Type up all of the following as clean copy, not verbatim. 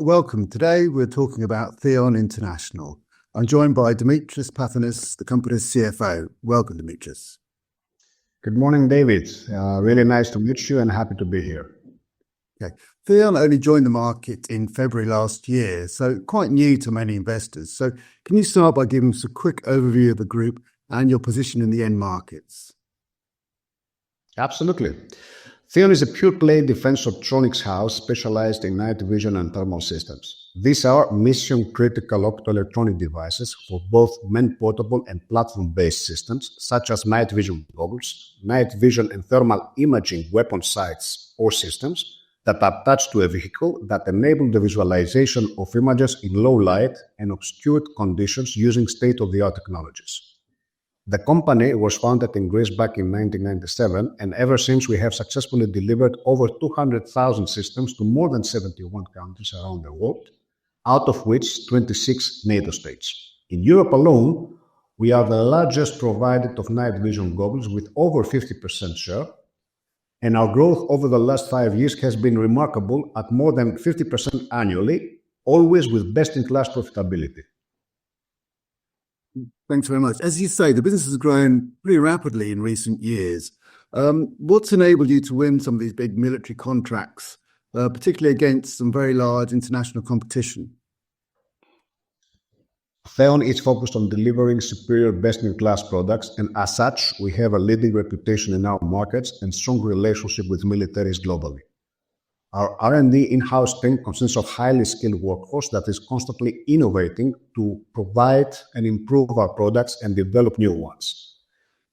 Welcome. Today we're talking about Theon International. I'm joined by Dimitris Parthenis, the company's CFO. Welcome, Dimitris. Good morning, David. Really nice to meet you and happy to be here. Okay. Theon only joined the market in February last year, so quite new to many investors. So can you start by giving us a quick overview of the group and your position in the end markets? Absolutely. Theon is a pure-play defense electronics house specialized in night vision and thermal systems. These are mission-critical optoelectronic devices for both man-portable and platform-based systems, such as night vision goggles, night vision and thermal imaging weapon sights or systems that are attached to a vehicle that enable the visualization of images in low light and obscured conditions using state-of-the-art technologies. The company was founded in Greece back in 1997, and ever since we have successfully delivered over 200,000 systems to more than 71 countries around the world, out of which 26 NATO states. In Europe alone, we are the largest provider of night vision goggles with over 50% share, and our growth over the last 5 years has been remarkable at more than 50% annually, always with best-in-class profitability. Thanks very much. As you say, the business has grown pretty rapidly in recent years. What's enabled you to win some of these big military contracts, particularly against some very large international competition? Theon is focused on delivering superior best-in-class products, and as such, we have a leading reputation in our markets and strong relationship with militaries globally. Our R&D in-house team consists of highly skilled workforce that is constantly innovating to provide and improve our products and develop new ones.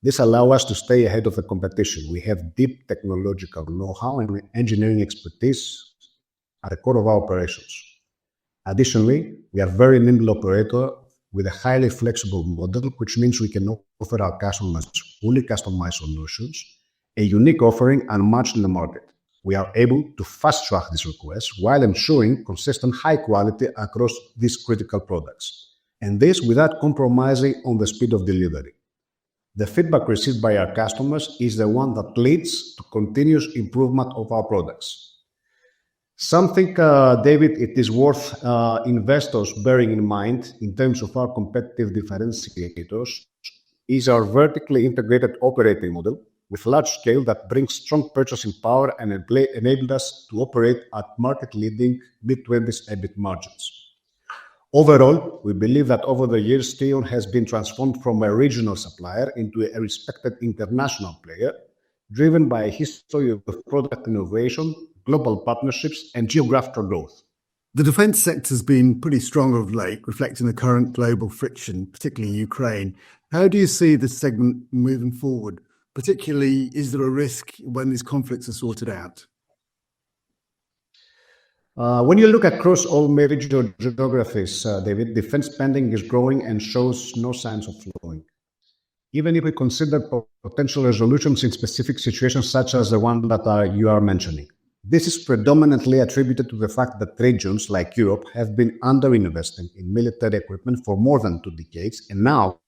This allows us to stay ahead of the competition. We have deep technological know-how and engineering expertise at the core of our operations. Additionally, we are a very nimble operator with a highly flexible model, which means we can offer our customers fully customized solutions, a unique offering unmatched in the market. We are able to fast-track these requests while ensuring consistent high quality across these critical products, and this without compromising on the speed of delivery. The feedback received by our customers is the one that leads to continuous improvement of our products. Something, David, it is worth investors bearing in mind in terms of our competitive differentiators is our vertically integrated operating model, with large scale that brings strong purchasing power and enabled us to operate at market-leading mid-20s EBIT margins. Overall, we believe that over the years, Theon has been transformed from a regional supplier into a respected international player, driven by a history of product innovation, global partnerships, and geographical growth. The defence sector has been pretty strong of late, reflecting the current global friction, particularly in Ukraine. How do you see this segment moving forward? Particularly, is there a risk when these conflicts are sorted out? When you look across all major geographies, David, defense spending is growing and shows no signs of slowing. Even if we consider potential resolutions in specific situations such as the one that you are mentioning. This is predominantly attributed to the fact that regions like Europe have been underinvesting in military equipment for more than 2 decades, and now,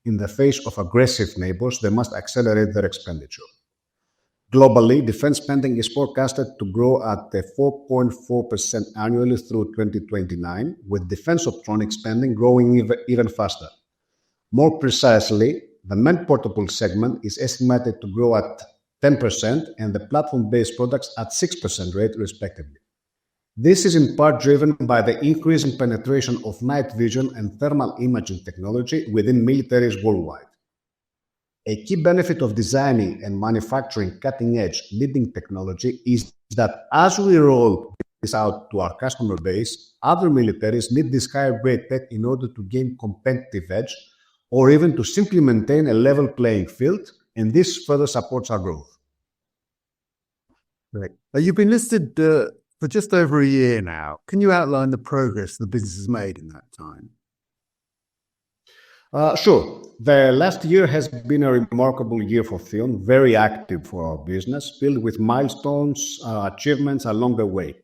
in the face of aggressive neighbors, they must accelerate their expenditure. Globally, defense spending is forecasted to grow at 4.4% annually through 2029, with defense electronics spending growing even faster. More precisely, the man-portable segment is estimated to grow at 10% and the platform-based products at 6% rate respectively. This is in part driven by the increasing penetration of night vision and thermal imaging technology within militaries worldwide. A key benefit of designing and manufacturing cutting-edge leading technology is that as we roll this out to our customer base, other militaries need this higher-grade tech in order to gain competitive edge or even to simply maintain a level playing field, and this further supports our growth. Right. You've been listed for just over a year now. Can you outline the progress the business has made in that time? Sure. The last year has been a remarkable year for Theon, very active for our business, filled with milestones, achievements along the way.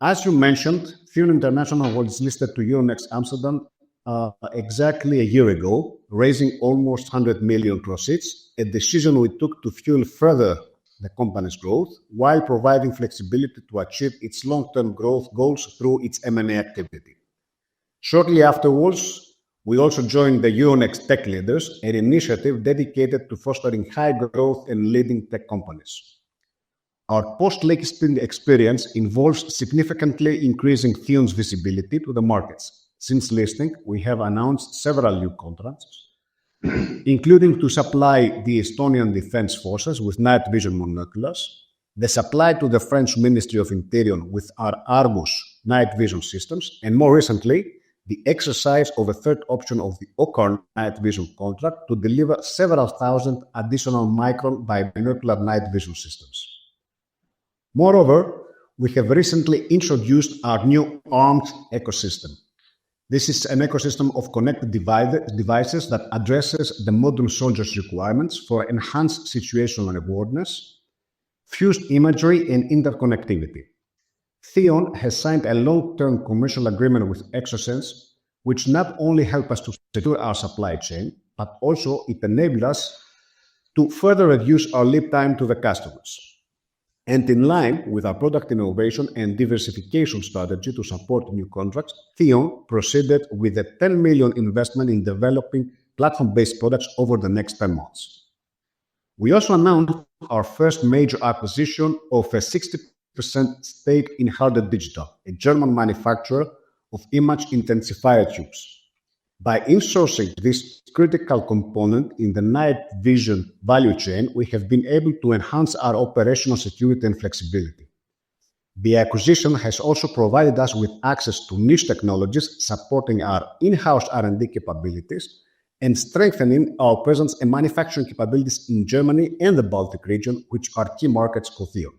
As you mentioned, Theon International was listed to Euronext Amsterdam exactly a year ago, raising almost 100 million proceeds, a decision we took to fuel further the company's growth while providing flexibility to achieve its long-term growth goals through its M&A activity. Shortly afterwards, we also joined the Euronext Tech Leaders, an initiative dedicated to fostering high growth and leading tech companies. Our post-listing experience involves significantly increasing Theon's visibility to the markets. Since listing, we have announced several new contracts, including to supply the Estonian Defense Forces with night vision monoculars, the supply to the French Ministry of Interior with our Argus night vision systems, and more recently, the exercise of a third option of the OCCAR night vision contract to deliver several thousand additional micron binocular night vision systems. Moreover, we have recently introduced our new armed ecosystem. This is an ecosystem of connected devices that addresses the modern soldier's requirements for enhanced situational awareness, fused imagery, and interconnectivity. Theon has signed a long-term commercial agreement with Exosense, which not only help us to secure our supply chain, but also it enables us to further reduce our lead time to the customers. And in line with our product innovation and diversification strategy to support new contracts, Theon proceeded with a 10 million investment in developing platform-based products over the next 10 months. We also announced our first major acquisition of a 60% stake in Harder Digital, a German manufacturer of image intensifier tubes. By insourcing this critical component in the night vision value chain, we have been able to enhance our operational security and flexibility. The acquisition has also provided us with access to niche technologies supporting our in-house R&D capabilities and strengthening our presence and manufacturing capabilities in Germany and the Baltic region, which are key markets for Theon.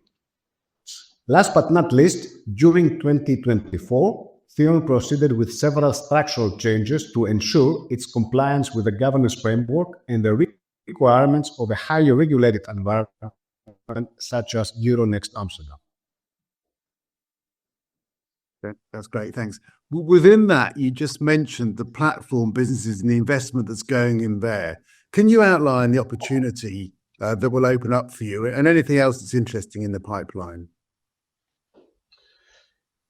Last but not least, during 2024, Theon proceeded with several structural changes to ensure its compliance with the governance framework and the requirements of a highly regulated environment such as Euronext Amsterdam. That's great, thanks. Within that, you just mentioned the platform businesses and the investment that's going in there. Can you outline the opportunity that will open up for you and anything else that's interesting in the pipeline?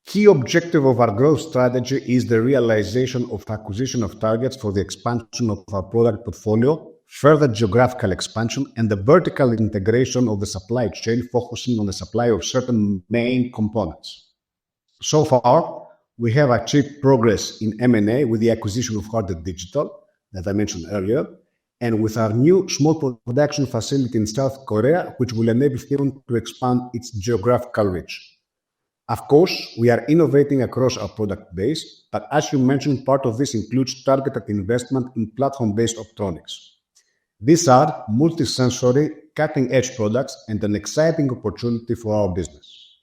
Key objective of our growth strategy is the realization of acquisition of targets for the expansion of our product portfolio, further geographical expansion, and the vertical integration of the supply chain, focusing on the supply of certain main components. So far, we have achieved progress in M&A with the acquisition of Harder Digital, that I mentioned earlier, and with our new small production facility in South Korea, which will enable Theon to expand its geographical reach. Of course, we are innovating across our product base, but as you mentioned, part of this includes targeted investment in platform-based optronics. These are multi-sensory, cutting-edge products and an exciting opportunity for our business.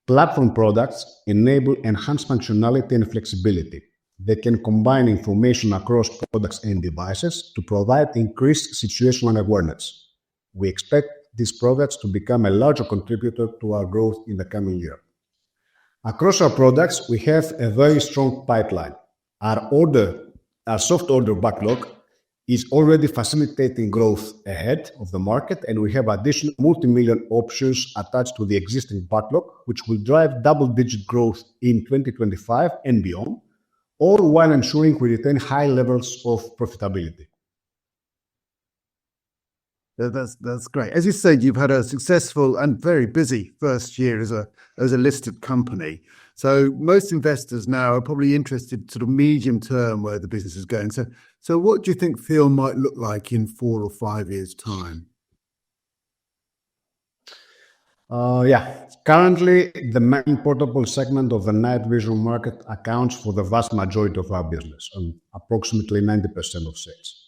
Platform products enable enhanced functionality and flexibility. They can combine information across products and devices to provide increased situational awareness. We expect these products to become a larger contributor to our growth in the coming year. Across our products, we have a very strong pipeline. Our soft order backlog is already facilitating growth ahead of the market, and we have additional multi-million options attached to the existing backlog, which will drive double-digit growth in 2025 and beyond, all while ensuring we retain high levels of profitability. That's great. As you said, you've had a successful and very busy first year as a listed company. So most investors now are probably interested sort of medium term where the business is going. So what do you think Theon might look like in 4 or 5 years' time? Currently, the main portable segment of the night vision market accounts for the vast majority of our business, approximately 90% of sales.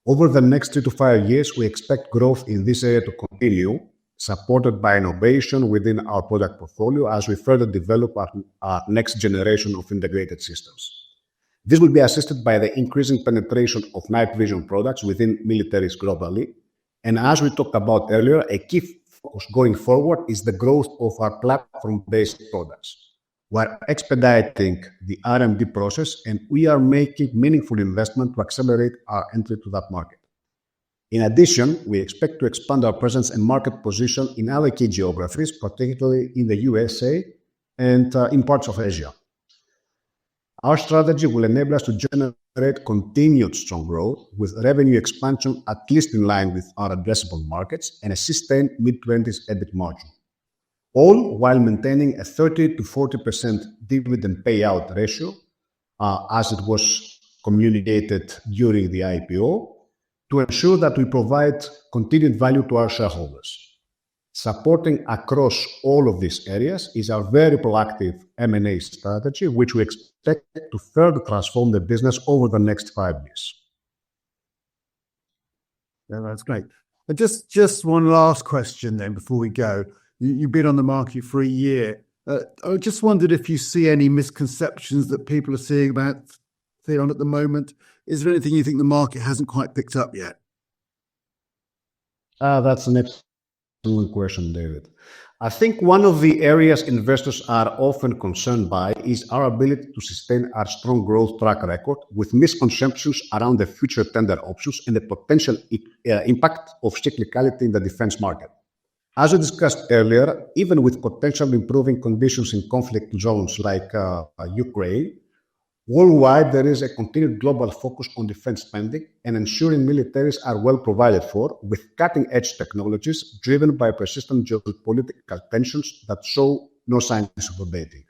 Over the next 3 to 5 years, we expect growth in this area to continue, supported by innovation within our product portfolio as we further develop our next generation of integrated systems. This will be assisted by the increasing penetration of night vision products within militaries globally. And as we talked about earlier, a key focus going forward is the growth of our platform-based products. We're expediting the R&D process, and we are making meaningful investment to accelerate our entry to that market. In addition, we expect to expand our presence and market position in other key geographies, particularly in the USA and in parts of Asia. Our strategy will enable us to generate continued strong growth with revenue expansion at least in line with our addressable markets and a sustained mid-20s EBIT margin, all while maintaining a 30 to 40% dividend payout ratio, as it was communicated during the IPO, to ensure that we provide continued value to our shareholders. Supporting across all of these areas is our very proactive M&A strategy, which we expect to further transform the business over the next 5 years. Yeah, that's great. But just one last question then before we go. You've been on the market for a year. I just wondered if you see any misconceptions that people are seeing about Theon at the moment. Is there anything you think the market hasn't quite picked up yet? That's an excellent question, David. I think one of the areas investors are often concerned by is our ability to sustain our strong growth track record with misconceptions around the future tender options and the potential impact of cyclicality in the defense market. As we discussed earlier, even with potentially improving conditions in conflict zones like Ukraine, worldwide there is a continued global focus on defense spending and ensuring militaries are well provided for with cutting-edge technologies driven by persistent geopolitical tensions that show no signs of abating.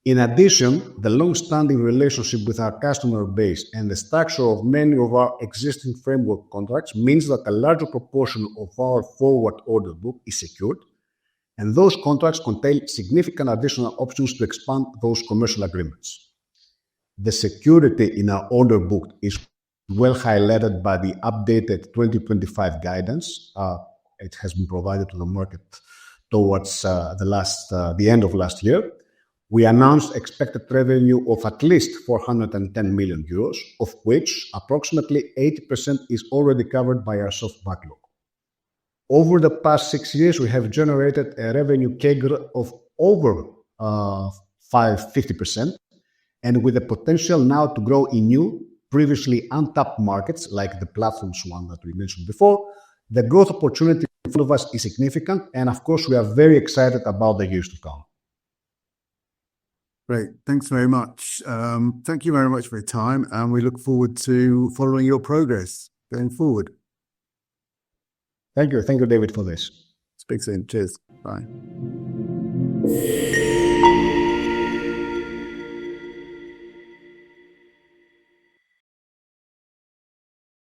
In addition, the long-standing relationship with our customer base and the structure of many of our existing framework contracts means that a larger proportion of our forward order book is secured, and those contracts contain significant additional options to expand those commercial agreements. The security in our order book is well highlighted by the updated 2025 guidance. It has been provided to the market towards the end of last year. We announced expected revenue of at least 410 million euros, of which approximately 80% is already covered by our soft backlog. Over the past 6 years, we have generated a revenue CAGR of over 50%, and with the potential now to grow in new, previously untapped markets like the platforms one that we mentioned before, the growth opportunity in front of us is significant, and of course, we are very excited about the years to come. Great. Thanks very much. Thank you very much for your time, and we look forward to following your progress going forward. Thank you. Thank you, David, for this. Speak soon. Cheers. Bye.